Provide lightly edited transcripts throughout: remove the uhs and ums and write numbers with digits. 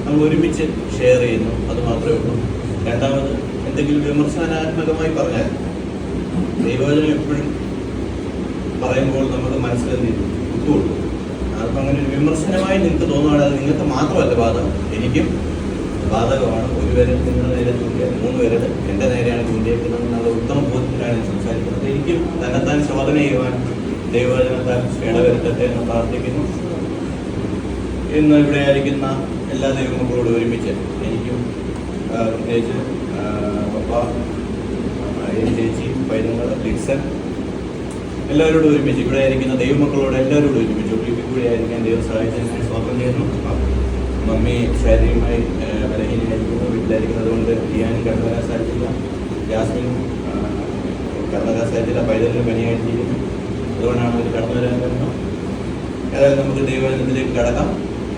നമ്മൾ ഒരുമിച്ച് ഷെയർ ചെയ്യുന്നു, അത് മാത്രമേ ഉള്ളൂ. രണ്ടാമത്, എന്തെങ്കിലും വിമർശനാത്മകമായി പറഞ്ഞാൽ ദൈവവചനം എപ്പോഴും പറയുമ്പോൾ നമുക്ക് മനസ്സിലെന്ത് കുത്തുകൊള്ളു. അതിപ്പോൾ അങ്ങനെ ഒരു വിമർശനമായി നിങ്ങൾക്ക് തോന്നുകയാണെങ്കിൽ അത് നിങ്ങൾക്ക് മാത്രമല്ല ബാധകം, എനിക്കും ബാധകമാണ്. ഒരു പേര് നിങ്ങളുടെ നേരെ ചൂണ്ടിയാൽ 3 പേരുടെ എൻ്റെ നേരെയാണ് ചൂണ്ടിയേക്കുന്നത് എന്നുള്ള ഉത്തമ ബോധത്തിലാണ് ഞാൻ സംസാരിക്കുന്നത്. എനിക്കും തന്നെത്താൻ ശോധന ചെയ്യുവാൻ ദൈവവചനത്താൽ ഇടവരുത്തട്ടെ എന്ന് പ്രാർത്ഥിക്കുന്നു. ഇന്ന് ഇവിടെ ആയിരിക്കുന്ന എല്ലാ ദൈവങ്ങളോടും ഒരുമിച്ച് എനിക്കും പ്രത്യേകിച്ച് പപ്പ, ചേച്ചി, പൈതങ്ങൾ, ലിക്സൺ എല്ലാവരോടും ഒരുമിച്ച് ഇവിടെ ആയിരിക്കുന്ന ദൈവമക്കളോട് എല്ലാവരോടും ഒരുമിച്ച് ഒളിപ്പിൽ കൂടി ആയിരിക്കാൻ ദൈവം സഹായിച്ചതിന് സ്വാഗതം ചെയ്യുന്നു. മമ്മി ശാരീരികമായി ബലഹീനമായിരിക്കുന്നു, വീട്ടിലായിരിക്കുന്നത് കൊണ്ട് ചെയ്യാനും കടന്നു വരാൻ സാധിച്ചില്ല. ജാസ്മിനും കടന്നു വരാൻ സാധിച്ചില്ല, പൈതലിന് പനിയായിട്ടിരിക്കുന്നു, അതുകൊണ്ടാണ് അവർ കടന്നു വരാൻ വരുന്നത്. ഏതായാലും നമുക്ക് ദൈവവചനത്തിലേക്ക് കടക്കാം.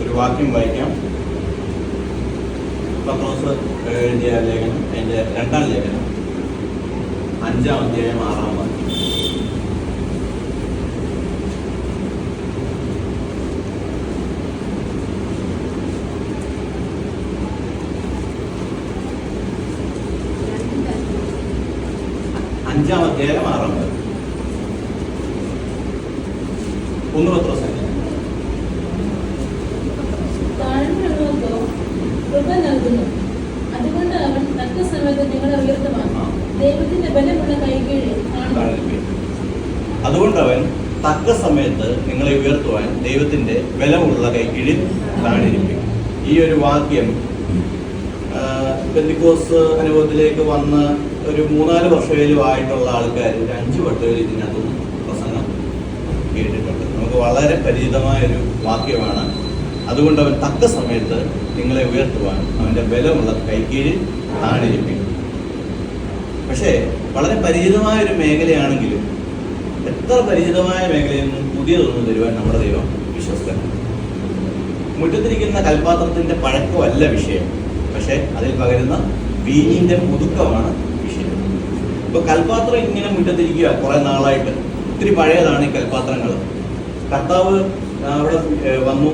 ഒരു വാക്യം വായിക്കാം. പത്രോസ് എഴുതിയ ലേഖനം, അതിൻ്റെ 2-ാം ലേഖനം 5-ാം അധ്യായം 6-ാം വാക്യം. അഞ്ചാം അധ്യായം 6-ാം വാക്യം. 1 പത്രോസ് നൽകുന്നു. അതുകൊണ്ട് അവൻ തക്ക സമയത്ത് നിങ്ങളെ ഉയർത്തുവാൻ ദൈവത്തിന്റെ ബലമുള്ള കൈകീഴിൽ അതുകൊണ്ട് അവൻ തക്ക സമയത്ത് നിങ്ങളെ ഉയർത്തുവാൻ ദൈവത്തിന്റെ ബലമുള്ള കൈകീഴിൽ താണിരിക്കും. ഈ ഒരു വാക്യം പെന്തിക്കോസ് അനുഭവത്തിലേക്ക് വന്ന് ഒരു 3-4 വർഷമേലും ആയിട്ടുള്ള ആൾക്കാർ 5 വട്ടമേലും ഇതിനകത്തും പ്രസംഗം കേട്ടിട്ടുണ്ട്. നമുക്ക് വളരെ പരിചിതമായൊരു വാക്യമാണ്. അതുകൊണ്ട് അവൻ തക്ക സമയത്ത് നിങ്ങളെ ഉയർത്തുവാൻ അവൻ്റെ ബലമുള്ള കൈകീഴിൽ താണിരിക്കും. പക്ഷേ വളരെ പരിചിതമായൊരു മേഖലയാണെങ്കിലും എത്ര പരിചിതമായ മേഖലയിൽ നിന്നും പുതിയതൊന്നും തരുവാൻ നമ്മുടെ ദൈവം വിശ്വസ്തനാണ്. മുറ്റത്തിരിക്കുന്ന കൽപാത്രത്തിൻ്റെ പഴക്കമല്ല വിഷയം, പക്ഷേ അതിൽ പകരുന്ന വീഞ്ഞിൻ്റെ മുതുക്കമാണ് വിഷയം. ഇപ്പോൾ കൽപാത്രം ഇങ്ങനെ മുറ്റത്തിരിക്കുക കുറേ നാളായിട്ട്, ഒത്തിരി പഴയതാണ് ഈ കൽപാത്രങ്ങൾ. കർത്താവ് അവിടെ വന്നു,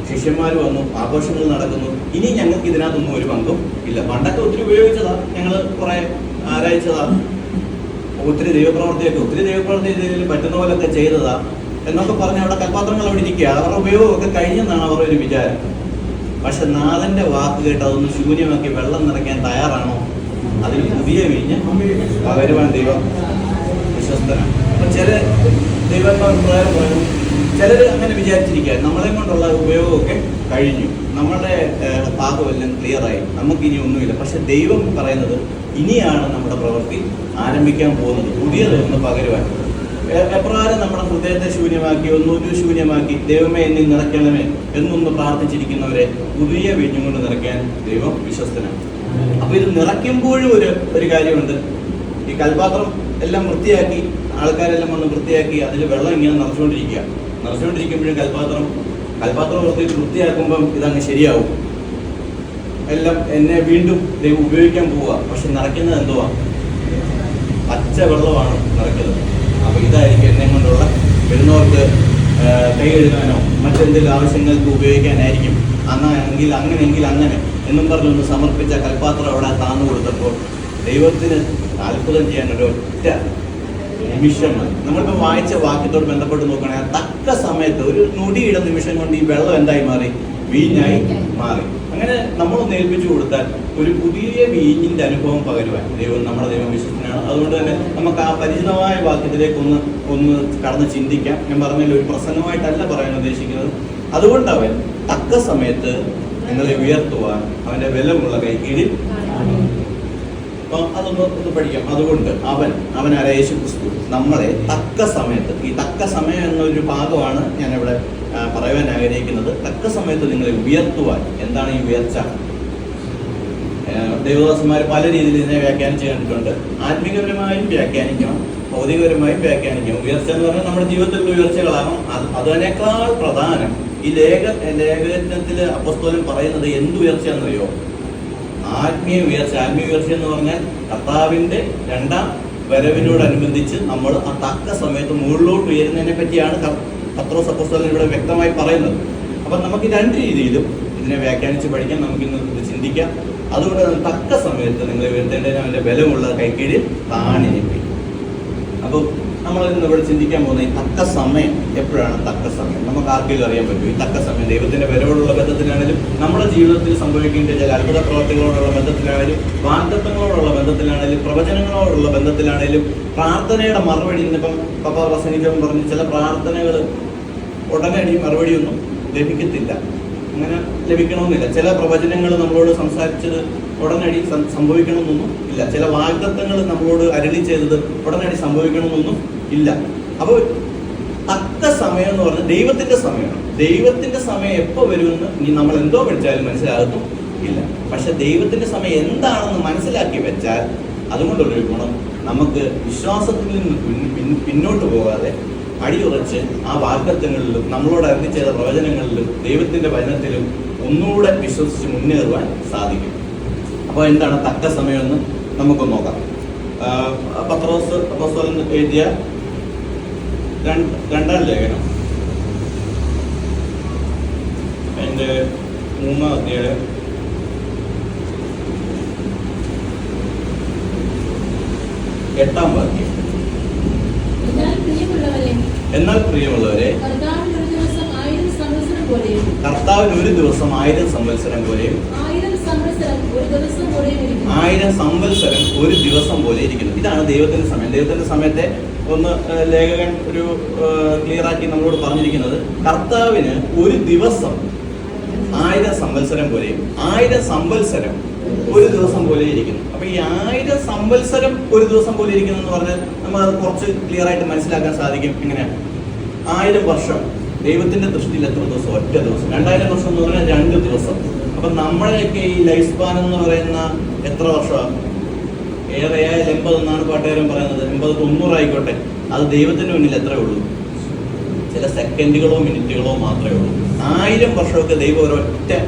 ശിഷ്യന്മാർ വന്നു, ആഘോഷങ്ങൾ നടക്കുന്നു. ഇനി ഞങ്ങൾക്ക് ഇതിനകത്തൊന്നും ഒരു പങ്കും ഇല്ല. പണ്ടൊക്കെ ഒത്തിരി ഉപയോഗിച്ചതാ, ഞങ്ങൾ കുറെ ആരായിച്ചതാ, ഒത്തിരി ദൈവപ്രവർത്തി ഇതിൽ പറ്റുന്ന പോലൊക്കെ ചെയ്തതാ എന്നൊക്കെ പറഞ്ഞ് അവിടെ കൽപാത്രങ്ങൾ അവിടെ ഇരിക്കുക. അവരുടെ ഉപയോഗമൊക്കെ കഴിഞ്ഞെന്നാണ് അവരുടെ ഒരു വിചാരം. പക്ഷെ നാഥന്റെ വാക്ക് കേട്ട് അതൊന്ന് ശൂന്യമാക്കി വെള്ളം നിറയ്ക്കാൻ തയ്യാറാണോ? അതിന് പുതിയ വീഞ്ഞ് പകരുവാൻ ദൈവം വിശ്വസ്തനാണ്. അപ്പം ചില ദൈവങ്ങൾ പറഞ്ഞു, ചിലർ അങ്ങനെ വിചാരിച്ചിരിക്കുക, നമ്മളെ കൊണ്ടുള്ള ഉപയോഗമൊക്കെ കഴിഞ്ഞു, നമ്മളുടെ ഭാഗമെല്ലാം ക്ലിയറായി, നമുക്കിനി ഒന്നുമില്ല. പക്ഷെ ദൈവം പറയുന്നത് ഇനിയാണ് നമ്മുടെ പ്രവൃത്തി ആരംഭിക്കാൻ പോകുന്നത്, പുതിയത് ഒന്ന് പകരുവാൻ. എപ്രകാരം നമ്മുടെ ഹൃദയത്തെ ശൂന്യമാക്കി, ഒന്നൊരു ശൂന്യമാക്കി ദൈവമേ എന്നെ നിറയ്ക്കണമേ എന്നൊന്ന് പ്രാർത്ഥിച്ചിരിക്കുന്നവരെ പുതിയ വീഞ്ഞും കൊണ്ട് നിറയ്ക്കാൻ ദൈവം വിശ്വസ്തനാണ്. അപ്പൊ ഇത് നിറയ്ക്കുമ്പോഴും ഒരു കാര്യമുണ്ട്. ഈ കൽപാത്രം എല്ലാം വൃത്തിയാക്കി, ആൾക്കാരെല്ലാം വന്ന് വൃത്തിയാക്കി അതിൽ വെള്ളം ഇങ്ങനെ നിറച്ചുകൊണ്ടിരിക്കുമ്പോഴും കൽപാത്രം വൃത്തിയാക്കുമ്പം ഇതങ്ങ് ശരിയാവും, എല്ലാം എന്നെ വീണ്ടും ദൈവം ഉപയോഗിക്കാൻ പോവുക. പക്ഷെ നിറയ്ക്കുന്നത് എന്തുവാ? പച്ച വെള്ളമാണ് നിറയ്ക്കുന്നത്. അപ്പൊ ഇതായിരിക്കും എന്നെ കൊണ്ടുള്ള വരുന്നവർക്ക് കൈ എഴുതാനോ മറ്റെന്തെങ്കിലും ആവശ്യങ്ങൾക്ക് ഉപയോഗിക്കാനായിരിക്കും. അങ്ങനെയെങ്കിൽ അങ്ങനെ എന്നും പറഞ്ഞൊന്ന് സമർപ്പിച്ച കൽപാത്രം അവിടെ താന്നു കൊടുത്തപ്പോൾ ദൈവത്തിന് അത്ഭുതം ചെയ്യാൻ ഒരൊറ്റ നിമിഷം മതി. നമ്മളിപ്പോൾ വായിച്ച വാക്യത്തോട് ബന്ധപ്പെട്ട് നോക്കുകയാണെങ്കിൽ തക്ക സമയത്ത് ഒരു നൊടിയുടെ നിമിഷം കൊണ്ട് ഈ വെള്ളം എന്തായി മാറി? വീഞ്ഞായി മാറി. അങ്ങനെ നമ്മളൊന്ന് ഏൽപ്പിച്ചു കൊടുത്താൽ ഒരു പുതിയ വീഞ്ഞിന്റെ അനുഭവം പകരുവാൻ നമ്മുടെ ദൈവം വിശ്വസ്തനാണ്. അതുകൊണ്ട് തന്നെ നമുക്ക് ആ പരിചിതമായ വാക്യത്തിലേക്ക് ഒന്ന് കടന്ന് ചിന്തിക്കാം. ഞാൻ പറഞ്ഞല്ലോ, ഒരു പ്രസംഗമായിട്ടല്ല പറയാൻ ഉദ്ദേശിക്കുന്നത്. അതുകൊണ്ട് അവൻ തക്ക സമയത്ത് നിങ്ങളെ ഉയർത്തുവാൻ അവന്റെ ബലമുള്ള കൈകീഴിൽ. അപ്പൊ അതൊന്ന് പഠിക്കാം. അതുകൊണ്ട് അവൻ ആരാ? യേശു ക്രിസ്തു നമ്മളെ തക്ക സമയത്ത്, ഈ തക്ക സമയം എന്നൊരു ഭാഗമാണ് ഞാനിവിടെ പറയുവാൻ ആഗ്രഹിക്കുന്നത്. തക്ക സമയത്ത് നിങ്ങളെ ഉയർത്തുവാൻ. എന്താണ് ഈ ഉയർച്ച? ദേവദാസന്മാർ പല രീതിയിൽ ഇതിനെ വ്യാഖ്യാനിച്ച് കണ്ടിട്ടുണ്ട്. ആത്മീകപരമായും വ്യാഖ്യാനിക്കണം, ഭൗതികപരമായും വ്യാഖ്യാനിക്കണം. ഉയർച്ച എന്ന് പറഞ്ഞാൽ നമ്മുടെ ജീവിതത്തിലുള്ള ഉയർച്ചകളാകും. അതിനേക്കാൾ പ്രധാനം ഈ ലേഖനത്തിൽ അപ്പോസ്തലൻ പറയുന്നത് എന്ത് ഉയർച്ചയാണെന്നറിയോ? ആത്മീയ ഉയർച്ച. ആത്മീയ ഉയർച്ച എന്ന് പറഞ്ഞാൽ കർത്താവിന്റെ 2ാം വരവിനോടനുബന്ധിച്ച് നമ്മൾ ആ തക്ക സമയത്ത് മുകളിലോട്ട് ഉയരുന്നതിനെ പറ്റിയാണ് പത്രോസ് അപ്പോസ്തലൻ ഇവിടെ വ്യക്തമായി പറയുന്നത്. അപ്പം നമുക്ക് 2 രീതിയിലും ഇതിനെ വ്യാഖ്യാനിച്ച് പഠിക്കാൻ, നമുക്കിന്ന് ഇത് ചിന്തിക്കാം. അതുകൊണ്ട് തക്ക സമയത്ത് നിങ്ങൾ ഉയർത്തേണ്ടതിന് അവൻ്റെ ബലമുള്ള കൈക്കീഴിൽ താണിരിക്കും. അപ്പോൾ നമ്മൾ ഇന്ന് ഇവിടെ ചിന്തിക്കാൻ പോകുന്ന ഈ തക്ക സമയം എപ്പോഴാണ് തക്ക സമയം? നമുക്ക് ആർക്കെങ്കിലും അറിയാൻ പറ്റും ഈ തക്ക സമയം? ദൈവത്തിന്റെ വരവോടുള്ള ബന്ധത്തിലാണെങ്കിലും നമ്മുടെ ജീവിതത്തിൽ സംഭവിക്കേണ്ട ചില അത്ഭുത പ്രവർത്തികളോടുള്ള ബന്ധത്തിലാണെങ്കിലും വാഗ്ദത്തങ്ങളോടുള്ള ബന്ധത്തിലാണെങ്കിലും പ്രവചനങ്ങളോടുള്ള ബന്ധത്തിലാണെങ്കിലും പ്രാർത്ഥനയുടെ മറുപടി. ഇന്നിപ്പം പപ്പ പ്രസംഗിച്ചവൻ പറഞ്ഞു ചില പ്രാർത്ഥനകൾ ഉടനടി മറുപടിയൊന്നും ലഭിക്കത്തില്ല, അങ്ങനെ ലഭിക്കണമെന്നില്ല. ചില പ്രവചനങ്ങൾ നമ്മളോട് സംസാരിച്ചത് ഉടനടി സംഭവിക്കണമെന്നൊന്നും ഇല്ല. ചില വാഗ്ദത്തങ്ങൾ നമ്മളോട് അരുളി ചെയ്തത് ഉടനടി സംഭവിക്കണമെന്നൊന്നും ഇല്ല. അപ്പോൾ തക്ക സമയം എന്ന് പറഞ്ഞാൽ ദൈവത്തിന്റെ സമയമാണ്. ദൈവത്തിന്റെ സമയം എപ്പോൾ വരുമെന്ന് ഇനി നമ്മൾ എന്തോ പഠിച്ചാലും മനസ്സിലാകത്തും ഇല്ല. പക്ഷെ ദൈവത്തിന്റെ സമയം എന്താണെന്ന് മനസ്സിലാക്കി വെച്ചാൽ അതുകൊണ്ടുള്ളൊരു ഗുണം, നമുക്ക് വിശ്വാസത്തിൽ നിന്ന് പിന്നോട്ട് പോകാതെ അടിയുറച്ച് ആ വാഗ്ദത്തങ്ങളിലും നമ്മളോട് അരുളി ചെയ്ത പ്രവചനങ്ങളിലും ദൈവത്തിന്റെ വചനത്തിലും ഒന്നുകൂടെ വിശ്വസിച്ച് മുന്നേറുവാൻ സാധിക്കും. അപ്പോൾ എന്താണ് തക്ക സമയമെന്ന് നമുക്കൊന്ന് നോക്കാം. പത്രോസ് അപ്പോസ്തലൻ എഴുതിയ രണ്ടാം ലേഖനം അതിൻ്റെ 3-ാം അധ്യായം 8-ാം വാക്യം. എന്നാൽ പ്രിയമുള്ളവരെ, കർത്താവിന് ഒരു ദിവസം 1000 സംവത്സരം പോലെയും 1000 സംവത്സരം ഒരു ദിവസം പോലെ ഇരിക്കുന്നു. ഇതാണ് ദൈവത്തിന്റെ സമയം. ദൈവത്തിന്റെ സമയത്തെ ഒന്ന് ലേഖകൻ ഒരു ക്ലിയർ ആക്കി നമ്മളോട് പറഞ്ഞിരിക്കുന്നത്, കർത്താവിന് ഒരു ദിവസം 1000 സംവത്സരം പോലെയും 1000 സംവത്സരം ഒരു ദിവസം പോലെ ഇരിക്കുന്നു. അപ്പൊ ഈ 1000 സംവത്സരം ഒരു ദിവസം പോലെ ഇരിക്കുന്നു എന്ന് പറഞ്ഞാൽ നമ്മൾ അത് കുറച്ച് ക്ലിയർ ആയിട്ട് മനസ്സിലാക്കാൻ സാധിക്കും. എങ്ങനെയാണ്? 1000 വർഷം ദൈവത്തിന്റെ ദൃഷ്ടിയിൽ എത്ര ദിവസം? ഒറ്റ ദിവസം. 2000 വർഷം എന്ന് പറഞ്ഞാൽ 2 ദിവസം. അപ്പൊ നമ്മളെയൊക്കെ ഈ ലൈഫ് സ്പാൻ എന്ന് പറയുന്ന എത്ര വർഷമാണ്? ഏറെയായാൽ 80 എന്നാണ് പാട്ടുകാരൻ പറയുന്നത്. 80-90 ആയിക്കോട്ടെ, അത് ദൈവത്തിന്റെ മുന്നിൽ എത്രയേ ഉള്ളൂ? ചില സെക്കൻഡുകളോ മിനിറ്റുകളോ മാത്രമേ ഉള്ളൂ. 1000 വർഷമൊക്കെ ദൈവം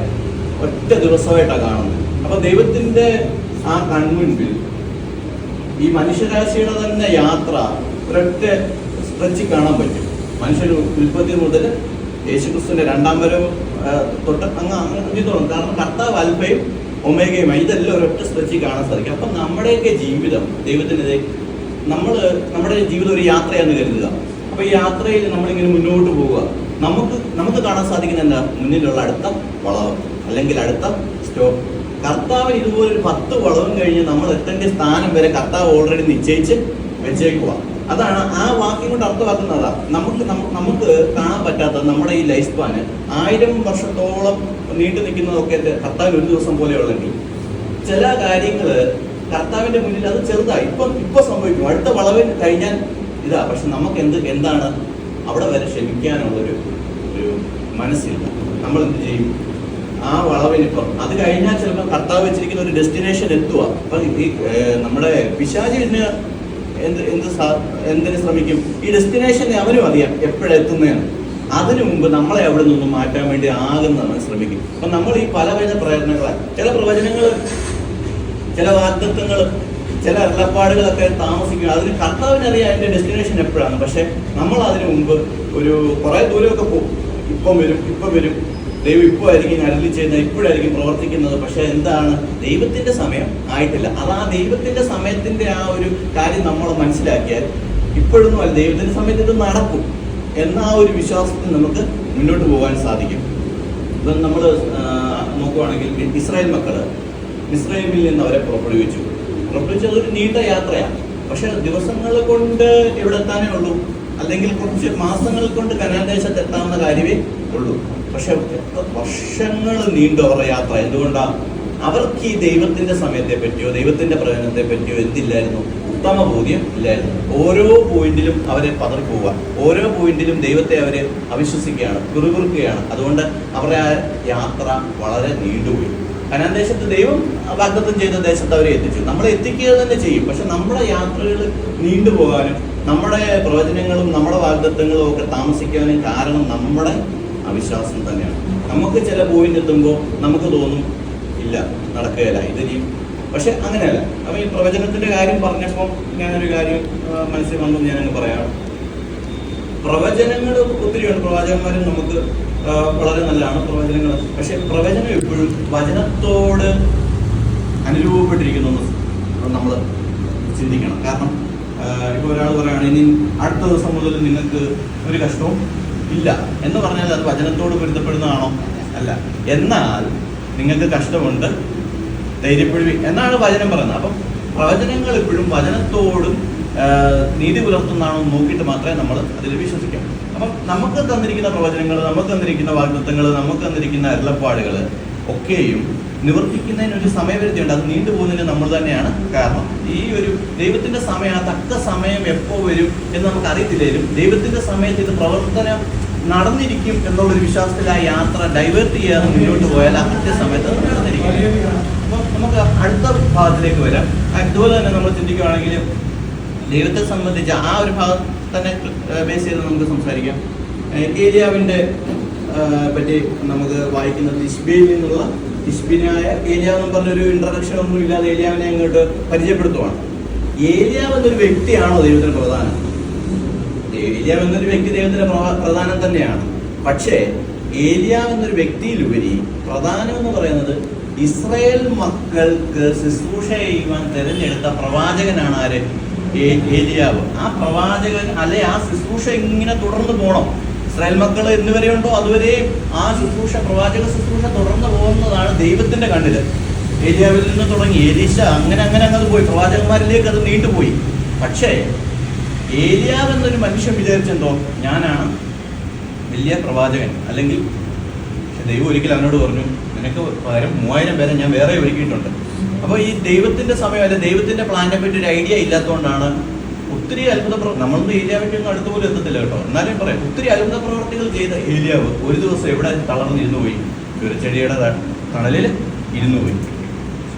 ഒറ്റ ദിവസമായിട്ടാണ് കാണുന്നത്. അപ്പൊ ദൈവത്തിന്റെ ആ കൺമുൻപിൽ ഈ മനുഷ്യരാശിയുടെ തന്നെ യാത്ര ഒരൊറ്റ സ്ട്രെച്ചിൽ കാണാൻ പറ്റും. മനുഷ്യന് ഉൽപ്പത്തി മുതൽ യേശുക്രിസ്തുവിന്റെ 2ാം വരവ് തൊട്ട് അങ്ങ് തുടങ്ങും. കാരണം കർത്താവ് അൽഫയും ഒമേഗയുമായി, ഇതെല്ലാം ഒരൊറ്റ സ്ട്രെച്ചിൽ കാണാൻ സാധിക്കും. അപ്പം നമ്മുടെയൊക്കെ ജീവിതം ദൈവത്തിനെതിരെ നമ്മുടെ ജീവിതം ഒരു യാത്രയാണെന്ന് കരുതുക. അപ്പൊ ഈ യാത്രയിൽ നമ്മളിങ്ങനെ മുന്നോട്ട് പോവുക. നമുക്ക് കാണാൻ സാധിക്കുന്ന എന്താ? മുന്നിലുള്ള അടുത്ത വളവ് അല്ലെങ്കിൽ അടുത്ത സ്റ്റോപ്പ്. കർത്താവ് ഇതുപോലൊരു 10 വളവും കഴിഞ്ഞ് നമ്മൾ എത്തേണ്ട സ്ഥാനം വരെ കർത്താവ് ഓൾറെഡി നിശ്ചയിച്ച് വെച്ചേക്കുക. അതാണ് ആ വാക്യം കൊണ്ട് അർത്ഥമാക്കുന്നതാ. നമുക്ക് കാണാൻ പറ്റാത്ത നമ്മുടെ ഈ ലൈഫ് സ്പാന് 1000 വർഷത്തോളം നീണ്ടു നിൽക്കുന്നതൊക്കെ കർത്താവിന് ഒരു ദിവസം പോലെയുള്ളെങ്കിൽ ചില കാര്യങ്ങൾ കർത്താവിന്റെ മുന്നിൽ അത് ചെറുതായി ഇപ്പൊ സംഭവിക്കും. അടുത്ത വളവിന് കഴിഞ്ഞാൽ ഇതാ. പക്ഷെ നമുക്ക് എന്താണ് അവിടെ വരെ ക്ഷമിക്കാനുള്ളൊരു മനസ്സില്ല. നമ്മൾ എന്ത് ചെയ്യും? ആ വളവിനിപ്പം അത് കഴിഞ്ഞാൽ ചിലപ്പോൾ കർത്താവ് വെച്ചിരിക്കുന്ന ഒരു ഡെസ്റ്റിനേഷൻ എത്തുക. അപ്പൊ ഈ നമ്മുടെ പിശാചിന് എന്തിനു ശ്രമിക്കും? ഈ ഡെസ്റ്റിനേഷൻ അവനും അറിയാം എപ്പോഴെത്തുന്നതാണ്. അതിനു മുമ്പ് നമ്മളെ അവിടെ നിന്നും മാറ്റാൻ വേണ്ടി ആകുന്നവൻ ശ്രമിക്കും. അപ്പൊ നമ്മൾ ഈ പല പ്രയത്നങ്ങളാൽ ചില പ്രവചനങ്ങൾ, ചില വാഗ്ദത്തങ്ങൾ, ചില അരുളപ്പാടുകളൊക്കെ താമസിക്കും. അതിന് കർത്താവിനറിയാം അതിന്റെ ഡെസ്റ്റിനേഷൻ എപ്പോഴാണ്. പക്ഷെ നമ്മൾ അതിനു മുമ്പ് ഒരു കുറെ ദൂരമൊക്കെ പോകും. ഇപ്പം വരും ദൈവം ഇപ്പോൾ ആയിരിക്കും അരുളി ചെയ്യുന്നത്, ഇപ്പോഴായിരിക്കും പ്രവർത്തിക്കുന്നത്. പക്ഷെ എന്താണ്? ദൈവത്തിന്റെ സമയം ആയിട്ടില്ല. അത് ആ ദൈവത്തിന്റെ സമയത്തിന്റെ ആ ഒരു കാര്യം നമ്മൾ മനസ്സിലാക്കിയാൽ ഇപ്പോഴൊന്നും അല്ല, ദൈവത്തിന്റെ സമയത്ത് ഇത് നടക്കും എന്ന ആ ഒരു വിശ്വാസത്തിൽ നമുക്ക് മുന്നോട്ട് പോകാൻ സാധിക്കും. ഇപ്പം നമ്മൾ നോക്കുവാണെങ്കിൽ ഇസ്രായേൽ മക്കള് മിസ്രൈമിൽ നിന്ന് അവരെ പുറപ്പെടുവിച്ചു. അതൊരു നീണ്ട യാത്രയാണ്. പക്ഷെ ദിവസങ്ങൾ കൊണ്ട് ഇവിടെ എത്താനേ ഉള്ളൂ, അല്ലെങ്കിൽ കുറച്ച് മാസങ്ങൾ കൊണ്ട് കനാൻ ദേശത്ത് എത്താവുന്ന കാര്യമേ ഉള്ളൂ. പക്ഷെ വർഷങ്ങൾ നീണ്ടു അവരുടെ യാത്ര. എന്തുകൊണ്ടാണ്? അവർക്ക് ഈ ദൈവത്തിന്റെ സമയത്തെ പറ്റിയോ ദൈവത്തിന്റെ പ്രവചനത്തെ പറ്റിയോ എന്തില്ലായിരുന്നു? ഉത്തമ ബോധ്യം ഇല്ലായിരുന്നു. ഓരോ പോയിന്റിലും അവരെ പതറിപ്പോവുക, ഓരോ പോയിന്റിലും ദൈവത്തെ അവരെ അവിശ്വസിക്കുകയാണ്, പിറുപിറുക്കുകയാണ്. അതുകൊണ്ട് അവരുടെ ആ യാത്ര വളരെ നീണ്ടുപോയി. കനാൻ ദേശത്ത് ദൈവം വാഗ്ദത്തം ചെയ്ത ദേശത്ത് അവരെ എത്തിച്ചു. നമ്മളെ എത്തിക്കുക തന്നെ ചെയ്യും. പക്ഷെ നമ്മുടെ യാത്രകൾ നീണ്ടുപോകാനും നമ്മുടെ പ്രവചനങ്ങളും നമ്മുടെ വാഗ്ദത്തങ്ങളും ഒക്കെ താമസിക്കാനും കാരണം നമ്മുടെ അവിശ്വാസം തന്നെയാണ്. നമുക്ക് ചില പോയിന്റ് എത്തുമ്പോൾ നമുക്ക് തോന്നും ഇല്ല, നടക്കുകയില്ല, ഇതിനും. പക്ഷെ അങ്ങനെയല്ല. അപ്പം ഈ പ്രവചനത്തിന്റെ കാര്യം പറഞ്ഞപ്പോൾ ഞാനൊരു കാര്യം മനസ്സിൽ വന്നു ഞാനങ്ങ് പറയാം. പ്രവചനങ്ങൾ ഒത്തിരിയുണ്ട്. പ്രവാചകന്മാരും നമുക്ക് വളരെ നല്ലതാണ് പ്രവചനങ്ങൾ. പക്ഷെ പ്രവചനം എപ്പോഴും വചനത്തോട് അനുരൂപപ്പെട്ടിരിക്കുന്നു നമ്മൾ ചിന്തിക്കണം. കാരണം ഇപ്പോൾ ഒരാൾ പറയുകയാണ് ഇനി അടുത്ത ദിവസം മുതൽ നിങ്ങൾക്ക് ഒരു കഷ്ടവും ഇല്ല എന്ന് പറഞ്ഞാൽ അത് വചനത്തോട് പൊരുത്തപ്പെടുന്നതാണോ? അല്ല. എന്നാൽ നിങ്ങൾക്ക് കഷ്ടമുണ്ട്, ധൈര്യപ്പെടുവി എന്നാണ് വചനം പറയുന്നത്. അപ്പം പ്രവചനങ്ങൾ എപ്പോഴും വചനത്തോടും നീതി പുലർത്തുന്നതാണോ നോക്കിയിട്ട് മാത്രമേ നമ്മൾ അതിൽ വിശ്വസിക്കാം. അപ്പം നമുക്ക് തന്നിരിക്കുന്ന പ്രവചനങ്ങൾ, നമുക്ക് തന്നിരിക്കുന്ന വാഗ്ദത്തങ്ങൾ, നമുക്ക് തന്നിരിക്കുന്ന അരുളപ്പാടുകൾ ഒക്കെയും നിവർത്തിക്കുന്നതിന് ഒരു സമയപരിധിയുണ്ട്. അത് നീണ്ടുപോകുന്നതിന് നമ്മൾ തന്നെയാണ് കാരണം. ഈ ഒരു ദൈവത്തിന്റെ സമയം, ആ തക്ക സമയം എപ്പോൾ വരും എന്ന് നമുക്ക് അറിയത്തില്ലേലും ദൈവത്തിന്റെ സമയത്ത് ഇത് പ്രവർത്തനം നടന്നിരിക്കും എന്നുള്ളൊരു വിശ്വാസത്തിൽ ആ യാത്ര ഡൈവേർട്ട് ചെയ്യാതെ മുന്നോട്ട് പോയാൽ ആ കൃത്യസമയത്ത് അത് നടന്നിരിക്കും. അപ്പം നമുക്ക് അടുത്ത ഭാഗത്തിലേക്ക് വരാം. അതുപോലെ തന്നെ നമ്മൾ ചിന്തിക്കുകയാണെങ്കിൽ ദൈവത്തെ സംബന്ധിച്ച് ആ ഒരു ഭാഗം തന്നെ ബേസ് ചെയ്ത് നമുക്ക് സംസാരിക്കാം. ഏലിയാവിൻ്റെ പറ്റി നമുക്ക് വായിക്കുന്നത് തിശ്ബിയിൽ നിന്നുള്ള തിശ്ബിനായ ഏലിയാവ് എന്ന് പറഞ്ഞൊരു ഇൻട്രഡക്ഷൻ ഒന്നും ഇല്ലാതെ ഏലിയാവിനെ അങ്ങോട്ട് പരിചയപ്പെടുത്തുവാണ്. ഏലിയാവ് എന്നൊരു വ്യക്തിയാണോ ദൈവത്തിന് പ്രധാനം? ഏലിയാവ് എന്നൊരു വ്യക്തി ദൈവത്തിന് പ്രധാനം തന്നെയാണ്. പക്ഷേ ഏലിയാവ് എന്നൊരു വ്യക്തിയിലുപരി പ്രധാനം എന്ന് പറയുന്നത് ഇസ്രായേൽ മക്കൾക്ക് ശുശ്രൂഷ ചെയ്യുവാൻ തിരഞ്ഞെടുത്ത പ്രവാചകനാണ് ആര്? ഏലിയാവ്. ആ പ്രവാചകൻ അല്ലെ ആ ശുശ്രൂഷ ഇങ്ങനെ തുടർന്ന് പോകണം. ഇസ്രായേൽ മക്കൾ എന്നുവരെയുണ്ടോ അതുവരെ ആ ശുശ്രൂഷ, പ്രവാചക ശുശ്രൂഷ തുടർന്ന് പോകുന്നതാണ് ദൈവത്തിന്റെ കണ്ണില്. ഏലിയാവിൽ നിന്ന് തുടങ്ങി എലീശ അങ്ങനെ അത് പോയി, പ്രവാചകന്മാരിലേക്ക് അത് നീണ്ടുപോയി. പക്ഷേ ഏലിയാവ് എന്നൊരു മനുഷ്യൻ വിചാരിച്ചെന്തോ ഞാനാണ് വലിയ പ്രവാചകൻ, അല്ലെങ്കിൽ ദൈവം ഒരിക്കൽ അവനോട് പറഞ്ഞു നിനക്ക് പകരം 3000 പേരെ ഞാൻ വേറെ ഒരുക്കിയിട്ടുണ്ട്. അപ്പോൾ ഈ ദൈവത്തിന്റെ സമയം അല്ലെ ദൈവത്തിന്റെ പ്ലാനെ പറ്റി ഒരു ഐഡിയ ഇല്ലാത്തതുകൊണ്ടാണ് ഒത്തിരി നമ്മളൊന്നും ഏലിയാവിൻ്റെ ഒന്നും അടുത്ത് പോലും എത്തത്തില്ല കേട്ടോ. എന്നാലും പറയാം, ഒത്തിരി അത്ഭുത പ്രവർത്തികൾ ചെയ്ത ഏലിയാവ് ഒരു ദിവസം എവിടെ തളർന്നിരുന്നു പോയി? ഒരു ചെടിയുടെ തണലിൽ ഇരുന്നു പോയി.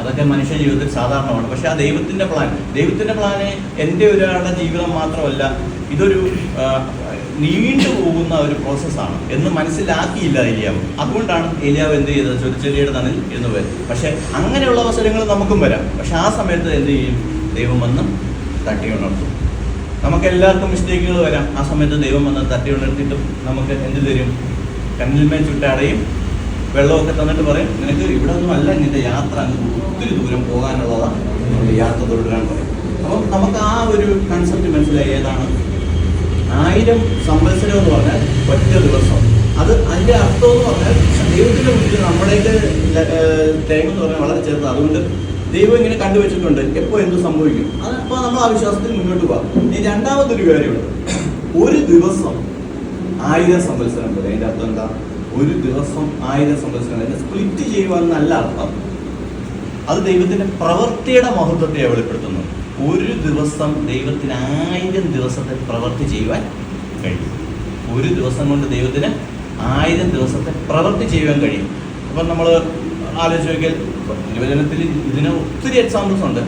അതൊക്കെ മനുഷ്യ ജീവിതത്തിൽ സാധാരണമാണ്. പക്ഷെ ആ ദൈവത്തിന്റെ പ്ലാന് എൻ്റെ ഒരാളുടെ ജീവിതം മാത്രമല്ല, ഇതൊരു നീണ്ടു പോകുന്ന ഒരു പ്രോസസ്സാണ് എന്ന് മനസ്സിലാക്കിയില്ല ഏലിയാവ്. അതുകൊണ്ടാണ് ഏലിയാവ് എന്ത് ചെയ്തത്? ഒരു ചെടിയുടെ തണലിൽ ഇരുന്നു പോയത്. പക്ഷെ അങ്ങനെയുള്ള അവസരങ്ങൾ നമുക്കും വരാം. പക്ഷെ ആ സമയത്ത് എന്ത് ചെയ്യും? ദൈവം വന്ന് തട്ടി ഉണർത്തും. നമുക്ക് എല്ലാവർക്കും മിസ്റ്റേക്കുകൾ വരാം. ആ സമയത്ത് ദൈവം വന്ന് തട്ടി ഉണർത്തിയിട്ടും നമുക്ക് എന്ത് തരും? കണ്ണിൽമേൽ ചുട്ടടയും വെള്ളമൊക്കെ തന്നിട്ട് പറയും നിനക്ക് ഇവിടെ ഒന്നും അല്ല, നിന്റെ യാത്ര ഒത്തിരി ദൂരം പോകാനുള്ളതാണ്, യാത്ര തുടരാൻ പറയും. അപ്പം നമുക്ക് ആ ഒരു കൺസെപ്റ്റ് മനസ്സിലായി. ഏതാണ് 1000 സംവത്സരം എന്ന് പറഞ്ഞാൽ ഒറ്റ ദിവസം. അതിൻ്റെ അർത്ഥം എന്ന് പറഞ്ഞാൽ ദൈവത്തിൻ്റെ മുന്നിൽ നമ്മുടെയൊക്കെ ടൈം എന്ന് പറഞ്ഞാൽ വളരെ ചെറുത്. അതുകൊണ്ട് ദൈവം ഇങ്ങനെ കണ്ടുവച്ചിട്ടുണ്ട് എപ്പോൾ എന്ത് സംഭവിക്കും. അത് അപ്പോൾ നമ്മൾ ആ വിശ്വാസത്തിൽ മുന്നോട്ട് പോകാം. ഇനി രണ്ടാമതൊരു കാര്യമുണ്ട്, ഒരു ദിവസം 1000 സംവത്സരം പോലെ. അതിൻ്റെ അർത്ഥം എന്താ? ഒരു ദിവസം 1000 സംവത്സരം. അതിനെ സ്പ്ലിറ്റ് ചെയ്യുവാന്നല്ല അർത്ഥം. അത് ദൈവത്തിന്റെ പ്രവൃത്തിയുടെ മഹത്വത്തെ വെളിപ്പെടുത്തുന്നു. ഒരു ദിവസം ദൈവത്തിന് 1000 ദിവസത്തെ പ്രവൃത്തി ചെയ്യുവാൻ കഴിയും. ഒരു ദിവസം കൊണ്ട് ദൈവത്തിന് 1000 ദിവസത്തെ പ്രവൃത്തി ചെയ്യുവാൻ കഴിയും. അപ്പം നമ്മൾ ആലോചിച്ച് നോക്കിയാൽ തിരുവചനത്തിൽ ഇതിന് ഒത്തിരി എക്സാമ്പിൾസ് ഉണ്ട്.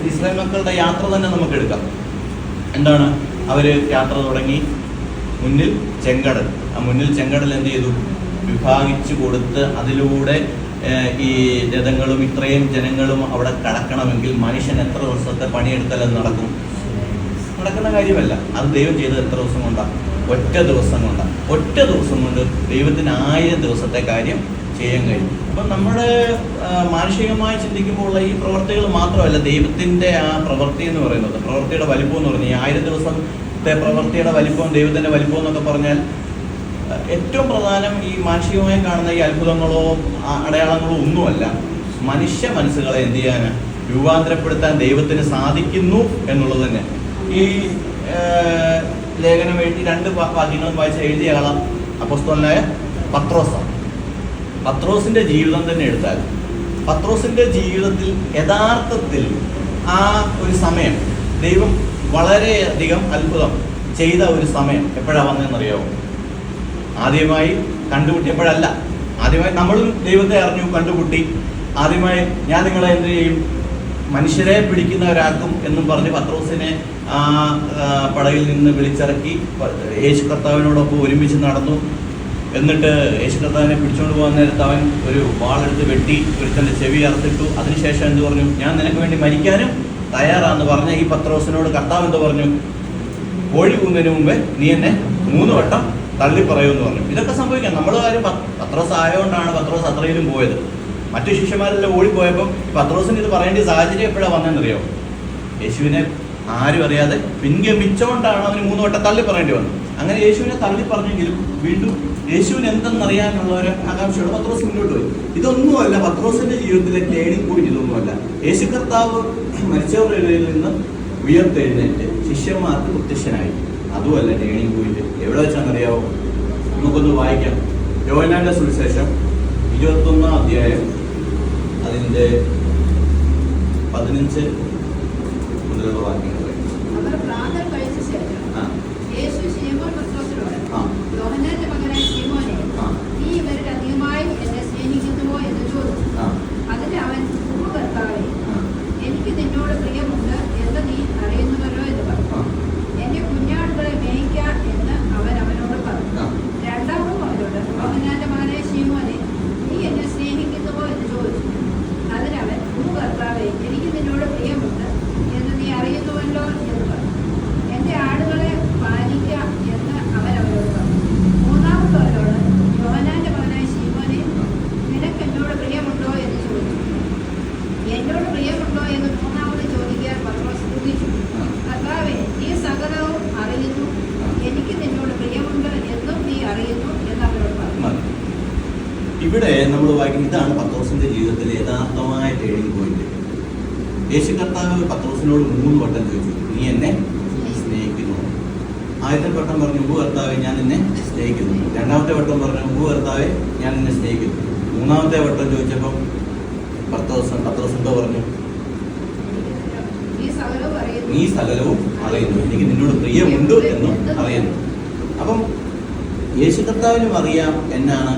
ഇസ്രായേൽ മക്കളുടെ യാത്ര തന്നെ നമുക്ക് എടുക്കാം. എന്താണ്? അവർ യാത്ര തുടങ്ങി, മുന്നിൽ ചെങ്കടൽ. ആ മുന്നിൽ ചെങ്കടൽ എന്ത് ചെയ്തു? വിഭാഗിച്ചു കൊടുത്ത് അതിലൂടെ ഈ രഥങ്ങളും ഇത്രയും ജനങ്ങളും അവിടെ കടക്കണമെങ്കിൽ മനുഷ്യൻ എത്ര ദിവസത്തെ പണിയെടുത്താലും നടക്കും? നടക്കുന്ന കാര്യമല്ല. അത് ദൈവം ചെയ്തത് എത്ര ദിവസം കൊണ്ടാണ്? ഒറ്റ ദിവസം കൊണ്ടാണ്. ഒറ്റ ദിവസം കൊണ്ട് ദൈവത്തിന് 1000 ദിവസത്തെ കാര്യം ചെയ്യാൻ കഴിയും. അപ്പം നമ്മുടെ മാനുഷികമായി ചിന്തിക്കുമ്പോൾ ഉള്ള ഈ പ്രവൃത്തികൾ മാത്രമല്ല, ദൈവത്തിൻ്റെ ആ പ്രവൃത്തി എന്ന് പറയുന്നത്, പ്രവൃത്തിയുടെ വലിപ്പം എന്ന് പറഞ്ഞാൽ ഈ 1000 ദിവസത്തെ പ്രവൃത്തിയുടെ വലിപ്പം, ദൈവത്തിൻ്റെ വലിപ്പം എന്നൊക്കെ പറഞ്ഞാൽ ഏറ്റവും പ്രധാനം ഈ മാനുഷികമായി കാണുന്ന ഈ അത്ഭുതങ്ങളോ അടയാളങ്ങളോ ഒന്നുമല്ല. മനുഷ്യ മനസ്സുകളെ എന്ത് ചെയ്യാൻ, രൂപാന്തരപ്പെടുത്താൻ ദൈവത്തിന് സാധിക്കുന്നു എന്നുള്ളത് തന്നെ. ഈ ലേഖനം എഴുതി 2 വാക്യങ്ങളും വായിച്ച് എഴുതിയ ആളാം അപ്പോസ്തലനായ പത്രോസാണ്. പത്രോസിന്റെ ജീവിതം തന്നെ എടുത്താൽ, പത്രോസിന്റെ ജീവിതത്തിൽ യഥാർത്ഥത്തിൽ ആ ഒരു സമയം ദൈവം വളരെയധികം അത്ഭുതം ചെയ്ത ഒരു സമയം എപ്പോഴാണ് വന്നതെന്നറിയാമോ? ആദ്യമായി കണ്ടുമുട്ടിയപ്പോഴല്ല. ആദ്യമായി നമ്മളും ദൈവത്തെ അറിഞ്ഞു, കണ്ടുമുട്ടി. ആദ്യമായി ഞാൻ നിങ്ങളെ എന്ത് ചെയ്യും, മനുഷ്യരെ പിടിക്കുന്നവരാക്കും എന്നും പറഞ്ഞ് പത്രോസിനെ ആ പടകിൽ നിന്ന് വിളിച്ചിറക്കി യേശു കർത്താവിനോടൊപ്പം ഒരുമിച്ച് നടന്നു. എന്നിട്ട് യേശു കർത്താവിനെ പിടിച്ചുകൊണ്ട് പോകാൻ നേരത്ത് അവൻ ഒരു വാളെടുത്ത് വെട്ടി ഒരുത്തൻ്റെ ചെവി അറുത്തിട്ടു. അതിനുശേഷം എന്ത് പറഞ്ഞു? ഞാൻ നിനക്ക് വേണ്ടി മരിക്കാനും തയ്യാറാന്ന് പറഞ്ഞ ഈ പത്രോസിനോട് കർത്താവ് എന്ത് പറഞ്ഞു? കോഴി കൂന്നതിന് മുമ്പേ നീ എന്നെ 3 വട്ടം തള്ളി പറയുമെന്ന് പറഞ്ഞു. ഇതൊക്കെ സംഭവിക്കാം. നമ്മൾ കാര്യം പത്രോസ് ആയതുകൊണ്ടാണ് പത്രോസ് അത്രയിലും പോയത്. മറ്റു ശിഷ്യന്മാരെല്ലാം ഓടിപ്പോയപ്പോൾ പത്രോസിന് ഇത് പറയേണ്ട സാഹചര്യം എപ്പോഴാണ് വന്നതെന്നറിയോ? യേശുവിനെ ആരും അറിയാതെ പിൻഗമിച്ചുകൊണ്ടാണ് അവന് 3 വട്ടം തള്ളി പറയേണ്ടി വന്നത്. അങ്ങനെ യേശുവിനെ തള്ളി പറഞ്ഞെങ്കിലും വീണ്ടും യേശുവിന് എന്തെന്നറിയാനുള്ള ഒരു ആകാംക്ഷയോടെ പത്രോസ് മുന്നോട്ട് പോയി. ഇതൊന്നുമല്ല പത്രോസിന്റെ ജീവിതത്തിലെ ടേണിംഗ് പോയിന്റ്. ഇതൊന്നുമല്ല. യേശു കർത്താവ് മരിച്ചവരുടെ ഇടയിൽ നിന്ന് ഉയർത്തെഴുന്നേറ്റ് ശിഷ്യന്മാർക്ക് പ്രത്യക്ഷനായി. അതുമല്ല ടേണിംഗ് പോയിന്റ്. എവിടെ വെച്ചാണെന്നറിയാവോ? നമുക്കൊന്ന് വായിക്കാം. യോഹന്നാന്റെ സുവിശേഷം 21-ാം അധ്യായം അതിന്റെ 15 മുതലുള്ള വാക്യങ്ങൾ. അവർ പ്രാതൽ കഴിച്ച ശേഷം യേശു ശീമോൻ പത്രോസിനോട്, യോഹന്നാന്റെ മകനായ ശീമോനെ, നീ ഇവരിൽ അധികമായി എന്നെ സ്നേഹിക്കുന്നുവോ എന്ന് ചോദിച്ചു. അതിന് അവൻ, ഉവ്വ് കർത്താവേ, എനിക്ക് നിന്നോട് പ്രിയമുണ്ട് എന്ന് നീ അറിയുന്നുവല്ലോ എന്ന് പറഞ്ഞു. എന്റെ കുഞ്ഞാടുകളെ മേയ്ക്ക എന്ന് അവൻ അവനോട് പറഞ്ഞു. രണ്ടാമതും അവനോട്, യോഹന്നാന്റെ മകനായ ശീമോനെ, നീ എന്നെ സ്നേഹിക്കുന്നുവോ എന്ന് ചോദിച്ചു. അതിനവൻ, ഉവ്വ് കർത്താവേ, എനിക്ക് നിന്നോട് പ്രിയമുണ്ട് എന്ന് നീ അറിയുന്നുവല്ലോ എന്ന് പറഞ്ഞു. എന്റെ ആടുകളെ പാലിക്ക എന്ന് അവൻ അവരോട് പറഞ്ഞു. മൂന്നാമത് അവരോട്, യോഹന്നാന്റെ മകനായ ശീമോനെ, നിനക്ക് എന്നോട് പ്രിയമുണ്ടോ എന്ന് ചോദിച്ചു. എന്നോട് പ്രിയമുണ്ടോ എന്ന് മൂന്നാമത് ചോദിക്കാൻ പത്രോസ് ചോദിച്ചു. കർത്താവേ, നീ സകലവും അറിയുന്നു, എനിക്ക് നിന്നോട് പ്രിയമുണ്ട് എന്നും നീ അറിയുന്നു എന്ന് അവരോട് പറഞ്ഞു. ഇവിടെ നമ്മൾ വായിക്കുന്നത് ഇതാണ് പത്രോസിന്റെ ജീവിതത്തിലെ യഥാർത്ഥമായ ടേണിംഗ് പോയിന്റ്. യേശു കർത്താവ് പത്രോസിനോട് 3 വട്ടം ചോദിച്ചു, നീ എന്നെ സ്നേഹിക്കുന്നു? ആദ്യത്തെ വട്ടം പറഞ്ഞു, ഉവ്വ് കർത്താവേ, ഞാൻ നിന്നെ സ്നേഹിക്കുന്നു. രണ്ടാമത്തെ വട്ടം പറഞ്ഞു, ഉവ്വ് കർത്താവേ, ഞാൻ നിന്നെ സ്നേഹിക്കുന്നു. മൂന്നാമത്തെ വട്ടം ചോദിച്ചപ്പോൾ പത്രോസ് എന്തോ പറഞ്ഞു? നീ സകലവും അറിയുന്നു, എനിക്ക് നിന്നോട് പ്രിയമുണ്ട് എന്നും അറിയുന്നു. അപ്പം യേശു കർത്താവിനും അറിയാം എന്നാണ്,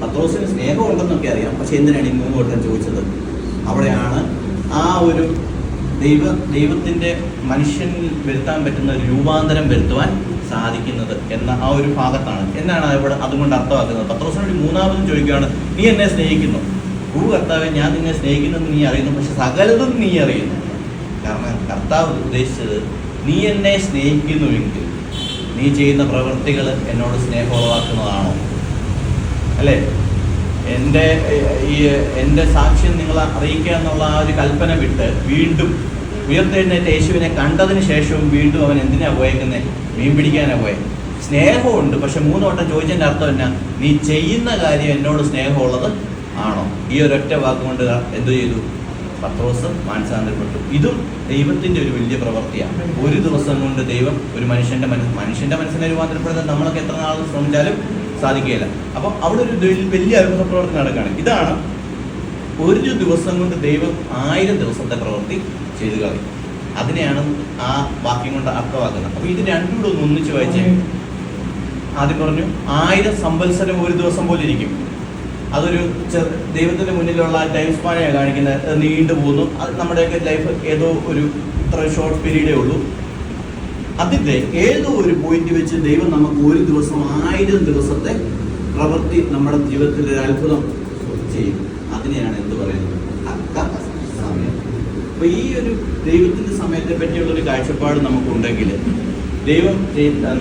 പത്രോസിന് സ്നേഹമുണ്ടെന്നൊക്കെ അറിയാം. പക്ഷെ എന്തിനാണ് ഈ 3 വട്ടം ചോദിച്ചത്? അവിടെയാണ് ആ ഒരു ദൈവത്തിൻ്റെ മനുഷ്യനിൽ വരുത്താൻ പറ്റുന്ന ഒരു രൂപാന്തരം വരുത്തുവാൻ സാധിക്കുന്നത് എന്ന ആ ഒരു ഭാഗത്താണ്. എന്നാണ് ഇവിടെ അതുകൊണ്ട് അർത്ഥമാക്കുന്നത്. പത്രോസിനോട് 3ാമതും ചോദിക്കുകയാണ്, നീ എന്നെ സ്നേഹിക്കുന്നു? ഉവ്വ് കർത്താവേ, ഞാൻ നിന്നെ സ്നേഹിക്കുന്നെന്ന് നീ അറിയുന്നു, പക്ഷെ സകലതും നീ അറിയുന്നു. കാരണം കർത്താവ് ഉദ്ദേശിച്ചത്, നീ എന്നെ സ്നേഹിക്കുന്നുവെങ്കിൽ നീ ചെയ്യുന്ന പ്രവൃത്തികൾ എന്നോട് സ്നേഹം ഉളവാക്കുന്നതാണോ? അല്ലേ? എൻ്റെ സാക്ഷ്യം നിങ്ങളെ അറിയിക്കുക എന്നുള്ള ആ ഒരു കൽപ്പന വിട്ട് വീണ്ടും ഉയർത്തെഴുന്നേറ്റ യേശുവിനെ കണ്ടതിന് ശേഷവും വീണ്ടും അവൻ എന്തിനാണ് പോയേക്കുന്നത്? മീൻ പിടിക്കാനാണ് പോയത്. സ്നേഹമുണ്ട്, പക്ഷെ 3 വട്ടം ചോദിച്ചതിൻ്റെ അർത്ഥം എന്നാ? നീ ചെയ്യുന്ന കാര്യം എന്നോട് സ്നേഹമുള്ളത് ആണോ? ഈ ഒരൊറ്റ വാക്കുകൊണ്ട് എന്തു ചെയ്തു? പത്രോസ് മാനസാന്തരപ്പെട്ടു. ഇതും ദൈവത്തിൻ്റെ ഒരു വലിയ പ്രവൃത്തിയാണ്. ഒരു ദിവസം കൊണ്ട് ദൈവം ഒരു മനുഷ്യൻ്റെ മനസ്സിനെ രൂപാന്തരപ്പെടുന്നത് നമ്മളൊക്കെ എത്ര നാൾ ശ്രമിച്ചാലും സാധിക്കുകയില്ല. അപ്പം അവിടെ ഒരു വലിയ അത്ഭുത പ്രവൃത്തി നടക്കുകയാണ്. ഇതാണ് ഒരു ദിവസം കൊണ്ട് ദൈവം 1000 ദിവസത്തെ പ്രവൃത്തി ചെയ്തു കളയും. അതിനെയാണ് ആ വാക്യം കൊണ്ട് അർത്ഥമാക്കുന്നത്. അപ്പോൾ ഇത് രണ്ടും കൂടെ ഒന്ന് ഒന്നിച്ച് വായിച്ചേ. ആദ്യം പറഞ്ഞു 1000 സംവത്സരം ഒരു ദിവസം പോലെ ഇരിക്കും. അതൊരു ദൈവത്തിൻ്റെ മുന്നിലുള്ള ടൈം സ്പാനെയാണ് കാണിക്കുന്നത്. നീണ്ടു പോകുന്നു. അത് നമ്മുടെയൊക്കെ ലൈഫ് ഏതോ ഒരു ഇത്ര ഷോർട്ട് പീരീഡേ ഉള്ളൂ. അതിൻ്റെ ഏതോ ഒരു പോയിന്റ് വെച്ച് ദൈവം നമുക്ക് ഒരു ദിവസം 1000 ദിവസത്തെ പ്രവൃത്തി നമ്മുടെ ജീവിതത്തിൽ ഒരു അത്ഭുതം ചെയ്യും. അതിനെയാണ് എന്ത് പറയുന്നത്? തക്ക സമയം. അപ്പൊ ഈ ഒരു ദൈവത്തിന്റെ സമയത്തെ പറ്റിയുള്ളൊരു കാഴ്ചപ്പാട് നമുക്കുണ്ടെങ്കിൽ ദൈവം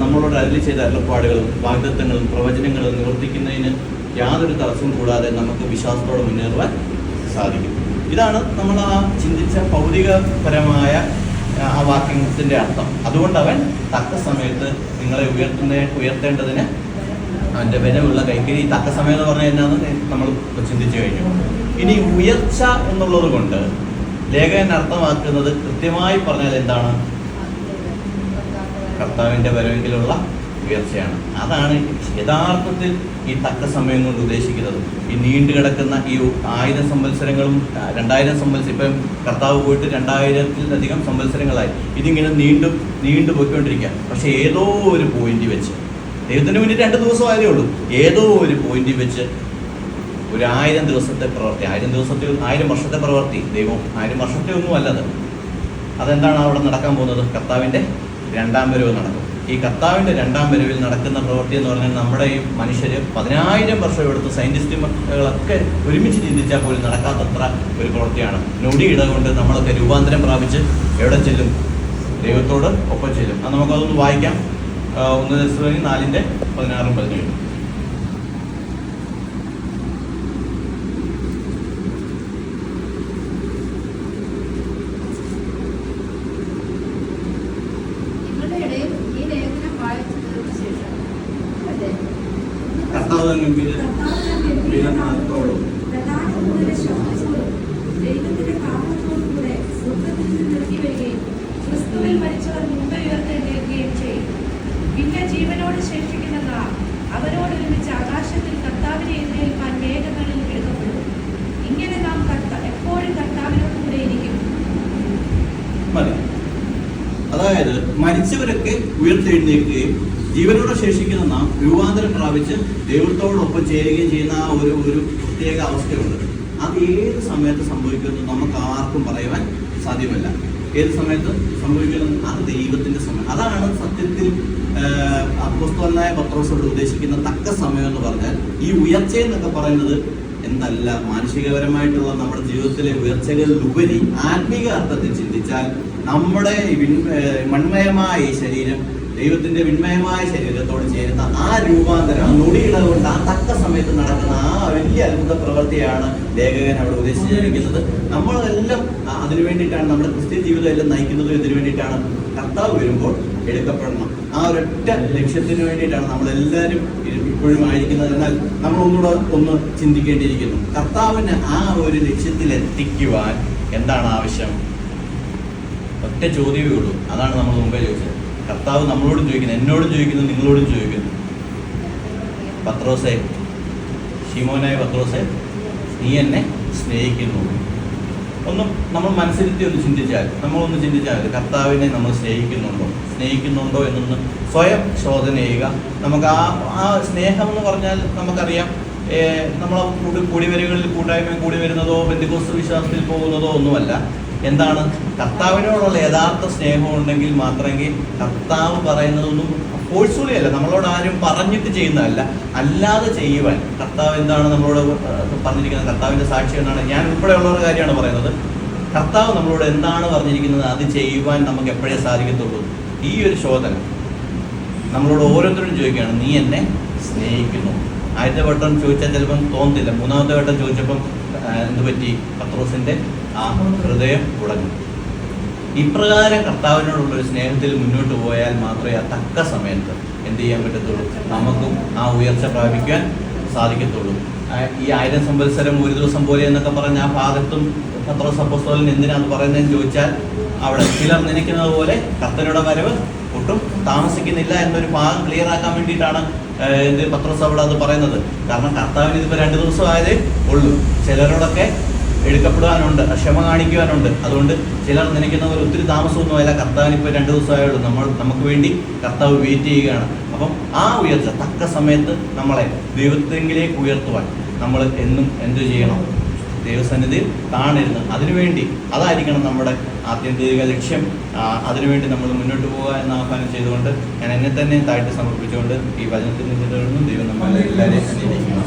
നമ്മളോട് അരുളി ചെയ്ത അരുളപ്പാടുകളും വാഗ്ദത്തങ്ങളും പ്രവചനങ്ങളും നിവർത്തിക്കുന്നതിന് യാതൊരു തടസ്സവും കൂടാതെ നമുക്ക് വിശ്വാസത്തോടെ മുന്നേറുവാൻ സാധിക്കും. ഇതാണ് നമ്മൾ ആ ചിന്തിച്ച ഭൗതികപരമായ ആ വാക്യത്തിന്റെ അർത്ഥം. അതുകൊണ്ട് അവൻ തക്ക സമയത്ത് നിങ്ങളെ ഉയർത്തേണ്ടതിന് അവൻ്റെ ബലമുള്ള കൈക്കരി. തക്ക സമയം എന്ന് പറഞ്ഞാൽ എന്നാന്ന് നമ്മൾ ചിന്തിച്ചു കഴിഞ്ഞു. ഇനി ഉയർച്ച എന്നുള്ളത് കൊണ്ട് ലേഖകൻ അർത്ഥമാക്കുന്നത് കൃത്യമായി പറഞ്ഞാൽ എന്താണ്? കർത്താവിൻ്റെ വരവെങ്കിലുള്ള ഉയർച്ചയാണ്. അതാണ് യഥാർത്ഥത്തിൽ ഈ തക്ക സമയം കൊണ്ട് ഉദ്ദേശിക്കുന്നത്. ഈ നീണ്ടു കിടക്കുന്ന ഈ 1000 സംവത്സരങ്ങളും 2000 സംവത്സരം, ഇപ്പം കർത്താവ് പോയിട്ട് 2000-ത്തിലധികം സംവത്സരങ്ങളായി. ഇതിങ്ങനെ നീണ്ടു പോയിക്കൊണ്ടിരിക്കുക. പക്ഷെ ഏതോ ഒരു പോയിന്റ് വെച്ച്, ദൈവത്തിന് മുന്നിൽ 2 ദിവസമായതേ ഉള്ളൂ, ഏതോ ഒരു പോയിന്റ് വെച്ച് ഒരു 1000 ദിവസത്തെ പ്രവൃത്തി, 1000 വർഷത്തെ പ്രവൃത്തി, ദൈവം 1000 വർഷത്തെ ഒന്നും അല്ലത്. അതെന്താണ് അവിടെ നടക്കാൻ പോകുന്നത്? കർത്താവിൻ്റെ 2ാം വരവ് നടക്കും. ഈ കർത്താവിൻ്റെ 2ാം വരവിൽ നടക്കുന്ന പ്രവൃത്തി എന്ന് പറഞ്ഞാൽ നമ്മുടെ ഈ മനുഷ്യർ 10,000 വർഷം എടുത്ത് സയൻറ്റിസ്റ്റുകളൊക്കെ ഒരുമിച്ച് ചിന്തിച്ചാൽ പോലും നടക്കാത്തത്ര ഒരു പ്രവൃത്തിയാണ്. നൊടിയിട കൊണ്ട് നമ്മളൊക്കെ രൂപാന്തരം പ്രാപിച്ച് എവിടെ ചെല്ലും? ദൈവത്തോട് ഒപ്പം ചെല്ലും. അത് നമുക്കതൊന്ന് വായിക്കാം. 1 Thessalonians 4:10. 16, 17. നിങ്ങളുടെ ഇടയിൽ ഈ ലേഖനം വായിച്ചു തീർന്ന ശേഷം അല്ലേ? കർത്താവ് ഗംഭീരനാഥത്തോടും ദൈവത്തിന്റെ കാരണത്തോടുകൂടെ സ്വർഗ്ഗത്തിൽ നിന്ന് ഇറങ്ങി വരികയും ക്രിസ്തുവിൽ മരിച്ചവർ മുമ്പ് ഉയർത്തെഴുന്നേൽക്കുകയും ചെയ്യും. പിന്നെ ജീവനോട് ശേഷിക്കുന്ന നാം അവരോടൊരുമിച്ച് ആകാശത്തിൽ കർത്താവിനെ എതിരേൽപ്പാൻ മേഘങ്ങളിൽ എടുക്കപ്പെടും. ഇങ്ങനെ നാം എപ്പോഴും കർത്താവിനോട് കൂടെ ഇരിക്കും. മതി. അതായത് മരിച്ചവരൊക്കെ ഉയർത്തെഴുന്നേൽക്കുകയും ജീവനോടെ ശേഷിക്കുന്ന നാം രൂപാന്തരം പ്രാപിച്ച് ദൈവത്തോടൊപ്പം ചേരുകയും ചെയ്യുന്ന ആ ഒരു പ്രത്യേക അവസ്ഥയുണ്ട്. അത് ഏത് സമയത്ത് സംഭവിക്കുമെന്ന് നമുക്ക് ആർക്കും പറയുവാൻ സാധ്യമല്ല. ഏത് സമയത്ത് സംഭവിക്കുന്നത് അത് ദൈവത്തിന്റെ സമയം. അതാണ് സത്യത്തിൽ അപ്പോസ്തലനായ പത്രോസോട് ഉദ്ദേശിക്കുന്ന തക്ക സമയം എന്ന് പറഞ്ഞാൽ ഈ ഉയർച്ച എന്നൊക്കെ പറയുന്നത് എന്തല്ല, മാനുഷികപരമായിട്ടുള്ള നമ്മുടെ ജീവിതത്തിലെ ഉയർച്ചകളിലുപരി ആത്മീക അർത്ഥത്തിൽ ചിന്തിച്ചാൽ നമ്മുടെ മൺമയമായ ഈ ശരീരം ദൈവത്തിന്റെ വിൺമയമായ ശരീരത്തോട് ചേരുന്ന ആ രൂപാന്തരം, ആ നൊടിയിട കൊണ്ട് ആ തക്ക സമയത്ത് നടക്കുന്ന ആ വലിയ അത്ഭുത പ്രവൃത്തിയാണ് ലേഖകൻ അവിടെ ഉദ്ദേശിച്ചിരിക്കുന്നത്. നമ്മളെല്ലാം അതിനു വേണ്ടിയിട്ടാണ്, നമ്മുടെ ക്രിസ്ത്യൻ ജീവിതം എല്ലാം നയിക്കുന്നതും ഇതിനു വേണ്ടിയിട്ടാണ്. കർത്താവ് വരുമ്പോൾ എടുക്കപ്പെടണം, ആ ഒരൊറ്റ ലക്ഷ്യത്തിന് വേണ്ടിയിട്ടാണ് നമ്മളെല്ലാവരും ഇപ്പോഴും ആയിരിക്കുന്നത്. എന്നാൽ നമ്മളൊന്നുകൂടെ ഒന്ന് ചിന്തിക്കേണ്ടിയിരിക്കുന്നു. കർത്താവിന് ആ ഒരു ലക്ഷ്യത്തിൽ എത്തിക്കുവാൻ എന്താണ് ആവശ്യം? ഒറ്റ ചോദ്യമേ ഉള്ളൂ. അതാണ് നമ്മൾ മുമ്പേ ചോദിച്ചത്. കർത്താവ് നമ്മളോടും ചോദിക്കുന്നു, എന്നോടും ചോദിക്കുന്നു, നിങ്ങളോടും ചോദിക്കുന്നു. പത്രോസേ, ശിമോനായ പത്രോസേ, നീ എന്നെ സ്നേഹിക്കുന്നു. നമ്മൾ മനസ്സിരുത്തി ഒന്ന് ചിന്തിച്ചാൽ, നമ്മളൊന്ന് ചിന്തിച്ചാൽ കർത്താവിനെ നമ്മൾ സ്നേഹിക്കുന്നുണ്ടോ എന്നൊന്ന് സ്വയം ശോധന ചെയ്യുക. നമുക്ക് ആ സ്നേഹം എന്ന് പറഞ്ഞാൽ നമുക്കറിയാം, നമ്മൾ കൂടിവരകളിൽ കൂട്ടായ്മ കൂടി വരുന്നതോ പെന്തിക്കോസ്ത് വിശ്വാസത്തിൽ പോകുന്നതോ ഒന്നുമല്ല. എന്താണ്? കർത്താവിനോടുള്ള യഥാർത്ഥ സ്നേഹം ഉണ്ടെങ്കിൽ മാത്രമേ കർത്താവ് പറയുന്നതൊന്നും ഫോഴ്സ്ഫുള്ളി അല്ല, നമ്മളോട് ആരും പറഞ്ഞിട്ട് ചെയ്യുന്നതല്ല, അല്ലാതെ ചെയ്യുവാൻ കർത്താവ് എന്താണ് നമ്മളോട് പറഞ്ഞിരിക്കുന്നത്? കർത്താവിൻ്റെ സാക്ഷി എന്നാണ്, ഞാൻ ഉൾപ്പെടെയുള്ളവരുടെ കാര്യമാണ് പറയുന്നത്. കർത്താവ് നമ്മളോട് എന്താണ് പറഞ്ഞിരിക്കുന്നത് അത് ചെയ്യുവാൻ നമുക്ക് എപ്പോഴേ സാധിക്കത്തുള്ളൂ. ഈ ഒരു ശോധന നമ്മളോട് ഓരോരുത്തരും ചോദിക്കുകയാണ്, നീ എന്നെ സ്നേഹിക്കുന്നു. ആദ്യത്തെ വട്ടം ചോദിച്ചാൽ ചിലപ്പം തോന്നത്തില്ല, മൂന്നാമത്തെ വട്ടം ചോദിച്ചപ്പം എന്ത് പറ്റി? പത്രോസിൻ്റെ ആ ഹൃദയം ഉടഞ്ഞു. ഇപ്രകാരം കർത്താവിനോടുള്ളൊരു സ്നേഹത്തിൽ മുന്നോട്ട് പോയാൽ മാത്രമേ ആ തക്ക സമയത്ത് എന്ത് ചെയ്യാൻ പറ്റത്തുള്ളൂ, നമുക്കും ആ ഉയർച്ച പ്രാപിക്കാൻ സാധിക്കത്തുള്ളൂ. ഈ 1000 സംവത്സരം ഒരു ദിവസം പോലെ എന്നൊക്കെ പറഞ്ഞ ആ ഭാഗത്തും പത്രോസ് അപ്പോസ്തലൻ എന്തിനാണ് പറയുന്നതെന്ന് ചോദിച്ചാൽ, അവിടെ ചിലർ നനയ്ക്കുന്നത് പോലെ കർത്തനുടെ വരവ് ഒട്ടും താമസിക്കുന്നില്ല എന്നൊരു ഭാഗം ക്ലിയർ ആക്കാൻ വേണ്ടിയിട്ടാണ് പത്രോസ് അവിടെ അത് പറയുന്നത്. കാരണം കർത്താവിന് ഇതിപ്പോൾ 2 ദിവസം ആയതേ ഉള്ളൂ. ചിലരോടൊക്കെ എടുക്കപ്പെടാനുണ്ട്, ക്ഷമ കാണിക്കുവാനുണ്ട്. അതുകൊണ്ട് ചിലർ നനയ്ക്കുന്നവർ ഒത്തിരി താമസമൊന്നുമല്ല, കർത്താവിന് ഇപ്പോൾ 2 ദിവസമായുള്ളൂ. നമുക്ക് വേണ്ടി കർത്താവ് വെയിറ്റ് ചെയ്യുകയാണ്. അപ്പം ആ ഉയർച്ച തക്ക സമയത്ത് നമ്മളെ ദൈവത്തിലേക്ക് ഉയർത്തുവാൻ നമ്മൾ എന്നും എന്തു ചെയ്യണം? ദൈവസന്നിധിയിൽ താണിരുന്ന് അതിനുവേണ്ടി, അതായിരിക്കണം നമ്മുടെ ആത്യന്തിക ലക്ഷ്യം. അതിനുവേണ്ടി നമ്മൾ മുന്നോട്ട് പോകുക എന്ന ആഹ്വാനം ചെയ്തുകൊണ്ട് ഞാൻ എന്നെ തന്നെ താഴ്ത്തി സമർപ്പിച്ചുകൊണ്ട് ഈ വചനത്തിൽ നിന്ന് ദൈവം നമ്മളെ എല്ലാവരെയും അനുഗ്രഹിക്കണം.